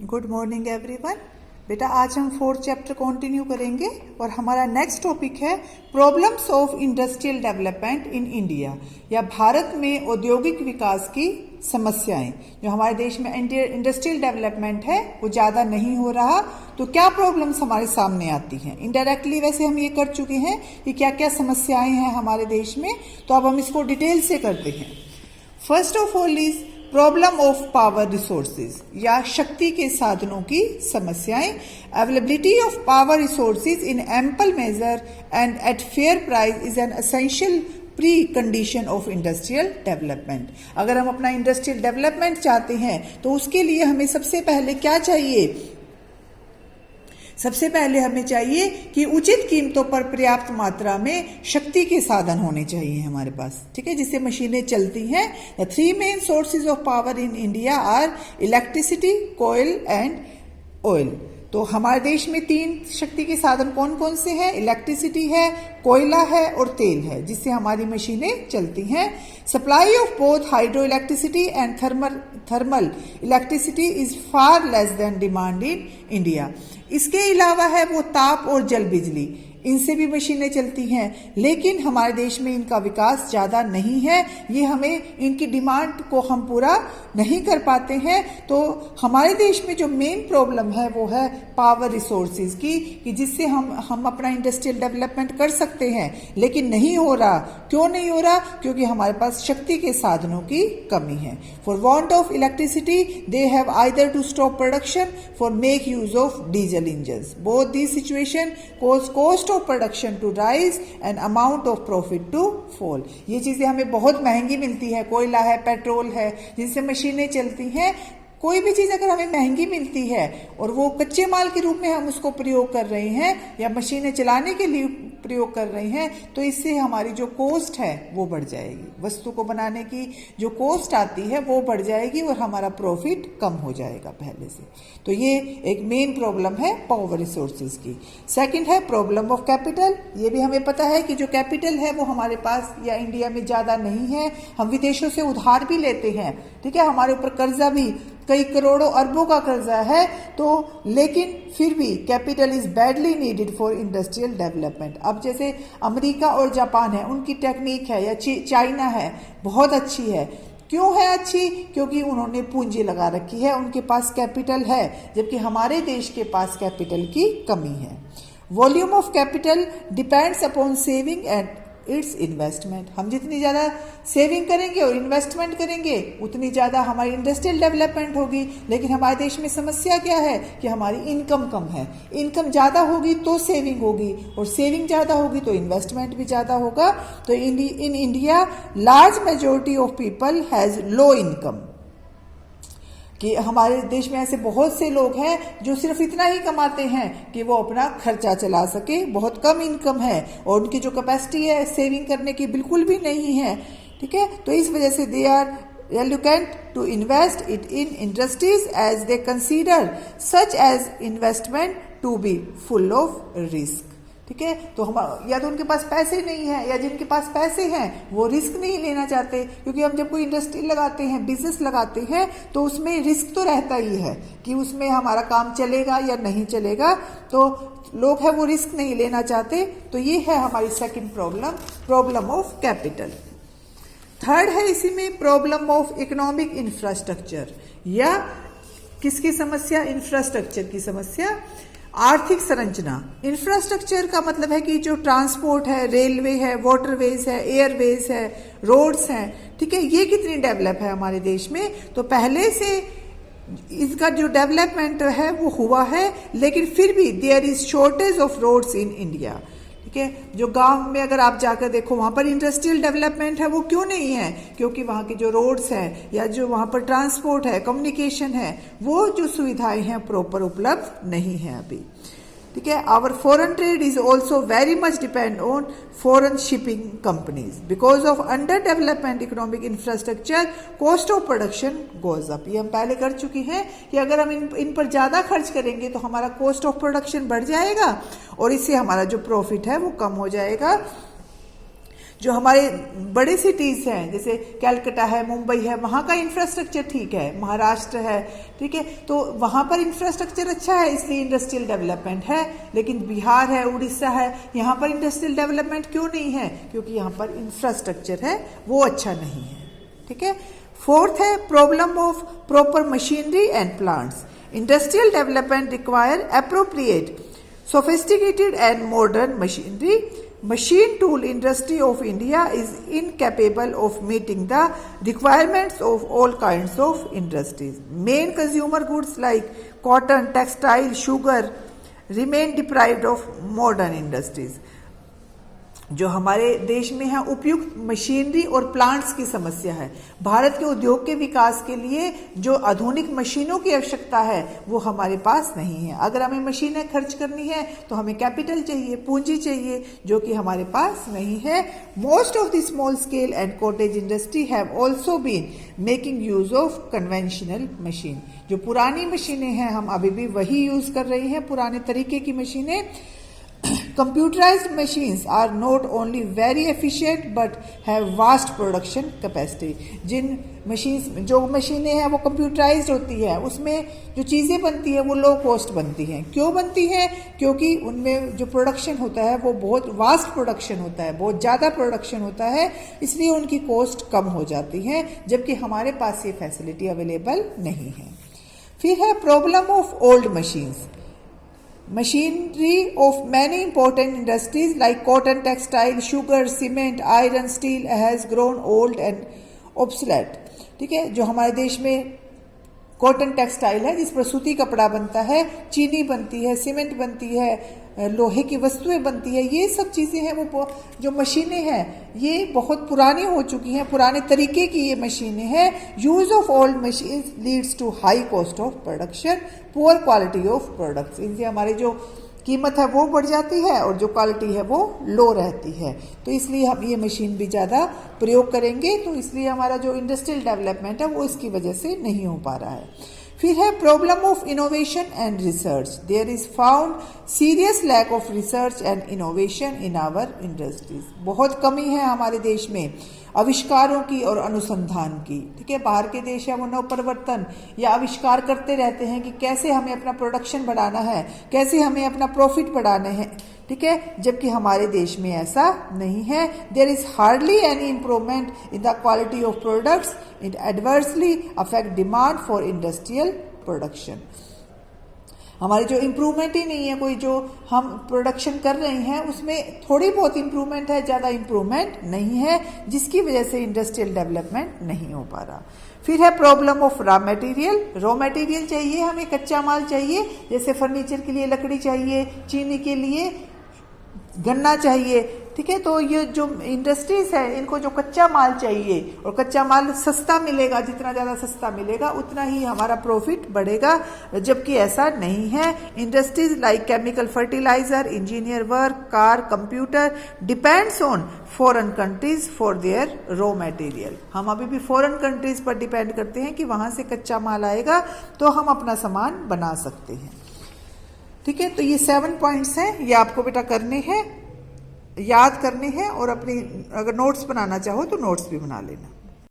Good morning everyone. बेटा आज हम फोर्थ चैप्टर कंटिन्यू करेंगे और हमारा नेक्स्ट टॉपिक है problems of industrial development in India, या भारत में औद्योगिक विकास की समस्याएं। जो हमारे देश में इंडस्ट्रियल डेवलपमेंट है वो ज़्यादा नहीं हो रहा, तो क्या प्रॉब्लम्स हमारे सामने आती हैं। इनडायरेक्टली वैसे हम ये कर चुके हैं कि क्या क्या समस्याएं हैं हमारे देश में, तो अब हम इसको डिटेल से करते हैं। First of all is problem of power resources, या शक्ति के साधनों की समस्याएं। Availability of power resources in ample measure and at fair price is an essential precondition of industrial development. अगर हम अपना इंडस्ट्रियल डेवलपमेंट चाहते हैं तो उसके लिए हमें सबसे पहले क्या चाहिए? सबसे पहले हमें चाहिए कि उचित कीमतों पर पर्याप्त मात्रा में शक्ति के साधन होने चाहिए हमारे पास, ठीक है, जिससे मशीनें चलती हैं। The three main sources of power in India are electricity, coal and oil. तो हमारे देश में तीन शक्ति के साधन कौन कौन से हैं? इलेक्ट्रिसिटी है, कोयला है और तेल है, जिससे हमारी मशीनें चलती हैं। Supply of both hydro electricity and thermal electricity is far less than demand in India. इसके अलावा है वो ताप और जल बिजली, इनसे भी मशीनें चलती हैं, लेकिन हमारे देश में इनका विकास ज़्यादा नहीं है। ये हमें इनकी डिमांड को हम पूरा नहीं कर पाते हैं। तो हमारे देश में जो मेन प्रॉब्लम है वो है पावर रिसोर्सेज की, कि जिससे हम अपना इंडस्ट्रियल डेवलपमेंट कर सकते हैं, लेकिन नहीं हो रहा। क्यों नहीं हो रहा? क्योंकि हमारे पास शक्ति के साधनों की कमी है। For want of electricity they have either to stop production for make use of diesel engines. Both this situation cause cost of production to rise and amount of profit to fall. ये चीजें हमें बहुत महंगी मिलती है, कोयला है, petrol है, जिनसे मशीनें चलती हैं। कोई भी चीज अगर हमें महंगी मिलती है और वो कच्चे माल के रूप में हम उसको प्रयोग कर रहे हैं या मशीनें चलाने के लिए प्रयोग कर रहे हैं, तो इससे हमारी जो कॉस्ट है वो बढ़ जाएगी। वस्तु को बनाने की जो कॉस्ट आती है वो बढ़ जाएगी और हमारा प्रॉफिट कम हो जाएगा पहले से। तो ये एक मेन प्रॉब्लम है पावर रिसोर्सेज की। सेकंड है प्रॉब्लम ऑफ कैपिटल। ये भी हमें पता है कि जो कैपिटल है वो हमारे पास या इंडिया में ज़्यादा नहीं है। हम विदेशों से उधार भी लेते हैं, ठीक है, हमारे ऊपर कर्जा भी कई करोड़ों अरबों का कर्जा है, तो लेकिन फिर भी capital is badly needed for industrial development. अब जैसे अमेरिका और जापान है, उनकी टेक्निक है, या चाइना है, बहुत अच्छी है। क्यों है अच्छी? क्योंकि उन्होंने पूंजी लगा रखी है, उनके पास कैपिटल है, जबकि हमारे देश के पास कैपिटल की कमी है। Volume of capital depends upon saving and it's investment. हम जितनी ज़्यादा सेविंग करेंगे और इन्वेस्टमेंट करेंगे उतनी ज़्यादा हमारी इंडस्ट्रियल डेवलपमेंट होगी। लेकिन हमारे देश में समस्या क्या है कि हमारी इनकम कम है। इनकम ज़्यादा होगी तो सेविंग होगी, और सेविंग ज़्यादा होगी तो इन्वेस्टमेंट भी ज़्यादा होगा। तो in India large majority of people has low income, कि हमारे देश में ऐसे बहुत से लोग हैं जो सिर्फ इतना ही कमाते हैं कि वो अपना खर्चा चला सके, बहुत कम इनकम है, और उनकी जो कैपेसिटी है सेविंग करने की बिल्कुल भी नहीं है, ठीक है। तो इस वजह से they are reluctant to invest it in industries as they consider such as investment to be full of risk, ठीक है। तो हम या तो उनके पास पैसे नहीं है, या जिनके पास पैसे हैं वो रिस्क नहीं लेना चाहते, क्योंकि हम जब कोई इंडस्ट्री लगाते हैं, बिजनेस लगाते हैं, तो उसमें रिस्क तो रहता ही है कि उसमें हमारा काम चलेगा या नहीं चलेगा। तो लोग हैं वो रिस्क नहीं लेना चाहते। तो ये है हमारी second problem of capital. Third है इसी में प्रॉब्लम ऑफ इकोनॉमिक इंफ्रास्ट्रक्चर, या किसकी समस्या? इंफ्रास्ट्रक्चर की समस्या। आर्थिक संरचना। इंफ्रास्ट्रक्चर का मतलब है कि जो ट्रांसपोर्ट है, रेलवे है, वाटरवेज है, एयरवेज है, रोड्स हैं, ठीक है, ये कितनी डेवलप है हमारे देश में? तो पहले से इसका जो डेवलपमेंट है वो हुआ है, लेकिन फिर भी there is shortage of roads in India, ठीक है। जो गांव में अगर आप जाकर देखो वहां पर इंडस्ट्रियल डेवलपमेंट है, वो क्यों नहीं है? क्योंकि वहां के जो रोड्स हैं या जो वहां पर ट्रांसपोर्ट है, कम्युनिकेशन है, वो जो सुविधाएं हैं प्रॉपर उपलब्ध नहीं है अभी, ठीक है। Our foreign trade is also very much depend on foreign shipping companies. Because of under development economic infrastructure cost of production goes up. ये हम पहले कर चुकी हैं कि अगर हम इन पर ज़्यादा खर्च करेंगे तो हमारा कॉस्ट ऑफ प्रोडक्शन बढ़ जाएगा और इससे हमारा जो प्रॉफिट है वो कम हो जाएगा। जो हमारे बड़े सिटीज हैं जैसे कैलकाटा है, मुंबई है, वहाँ का इंफ्रास्ट्रक्चर ठीक है, महाराष्ट्र है, ठीक है, तो वहाँ पर इंफ्रास्ट्रक्चर अच्छा है इसलिए इंडस्ट्रियल डेवलपमेंट है। लेकिन बिहार है, उड़ीसा है, यहाँ पर इंडस्ट्रियल डेवलपमेंट क्यों नहीं है? क्योंकि यहाँ पर इंफ्रास्ट्रक्चर है वो अच्छा नहीं है, ठीक है। फोर्थ है problem of proper machinery and plants. Industrial development require appropriate sophisticated and modern machinery. Machine tool industry of India is incapable of meeting the requirements of all kinds of industries. Main consumer goods like cotton, textile, sugar remain deprived of modern industries. जो हमारे देश में है उपयुक्त machinery और plants की समस्या है। भारत के उद्योग के विकास के लिए जो आधुनिक मशीनों की आवश्यकता है वो हमारे पास नहीं है। अगर हमें मशीनें खर्च करनी है तो हमें कैपिटल चाहिए, पूंजी चाहिए, जो कि हमारे पास नहीं है। Most of the small scale and cottage industry have also been making use of conventional machine. जो पुरानी मशीनें हैं हम अभी भी वही यूज कर रहे हैं, पुराने तरीके की मशीनें। Computerized machines are not only very efficient but have vast production capacity. जो मशीनें हैं वो कंप्यूटराइज्ड होती है, उसमें जो चीज़ें बनती है वो लो कॉस्ट बनती हैं। क्यों बनती हैं? क्योंकि उनमें जो प्रोडक्शन होता है वो बहुत वास्ट प्रोडक्शन होता है, बहुत ज़्यादा प्रोडक्शन होता है, इसलिए उनकी कॉस्ट कम हो जाती है, जबकि हमारे पास ये फैसिलिटी अवेलेबल नहीं है। फिर है problem of old machines. Machinery of many important industries like cotton, textile, sugar, cement, iron, steel has grown old and obsolete. ठीक है, जो हमारे देश में कॉटन टेक्सटाइल है जिस पर सूती कपड़ा बनता है, चीनी बनती है, सीमेंट बनती है, लोहे की वस्तुएं बनती है, ये सब चीज़ें हैं वो जो मशीनें हैं ये बहुत पुरानी हो चुकी हैं, पुराने तरीके की ये मशीनें हैं। Use of old machine leads to high cost of production, poor quality of products. इनसे हमारी जो कीमत है वो बढ़ जाती है और जो क्वालिटी है वो लो रहती है, तो इसलिए हम ये मशीन भी ज़्यादा प्रयोग करेंगे, तो इसलिए हमारा जो इंडस्ट्रियल डेवलपमेंट है वो इसकी वजह से नहीं हो पा रहा है। फिर है problem of innovation and research. There is found serious lack of research and innovation in our industries. बहुत कमी है हमारे देश में आविष्कारों की और अनुसंधान की, ठीक है। बाहर के देश है वो नवप्रवर्तन या आविष्कार करते रहते हैं कि कैसे हमें अपना प्रोडक्शन बढ़ाना है, कैसे हमें अपना प्रॉफिट बढ़ाना है, ठीक है, जबकि हमारे देश में ऐसा नहीं है। There is hardly any improvement in the quality of products, it adversely affect demand for industrial production. हमारी जो इम्प्रूवमेंट ही नहीं है, कोई जो हम प्रोडक्शन कर रहे हैं उसमें थोड़ी बहुत इम्प्रूवमेंट है, ज़्यादा इम्प्रूवमेंट नहीं है, जिसकी वजह से इंडस्ट्रियल डेवलपमेंट नहीं हो पा रहा। फिर है problem of raw material. Raw material चाहिए हमें, कच्चा माल चाहिए, जैसे फर्नीचर के लिए लकड़ी चाहिए, चीनी के लिए गन्ना चाहिए, ठीक है। तो ये जो इंडस्ट्रीज है इनको जो कच्चा माल चाहिए और कच्चा माल सस्ता मिलेगा, जितना ज़्यादा सस्ता मिलेगा उतना ही हमारा प्रॉफिट बढ़ेगा, जबकि ऐसा नहीं है। Industries like chemical fertiliser, engineer work, car, computer depends on foreign countries for their raw material. हम अभी भी फॉरेन कंट्रीज पर डिपेंड करते हैं कि वहाँ से कच्चा माल आएगा तो हम अपना सामान बना सकते हैं, ठीक है। तो ये 7 पॉइंट्स हैं, ये आपको बेटा करने हैं, याद करने हैं, और अपनी अगर नोट्स बनाना चाहो तो नोट्स भी बना लेना।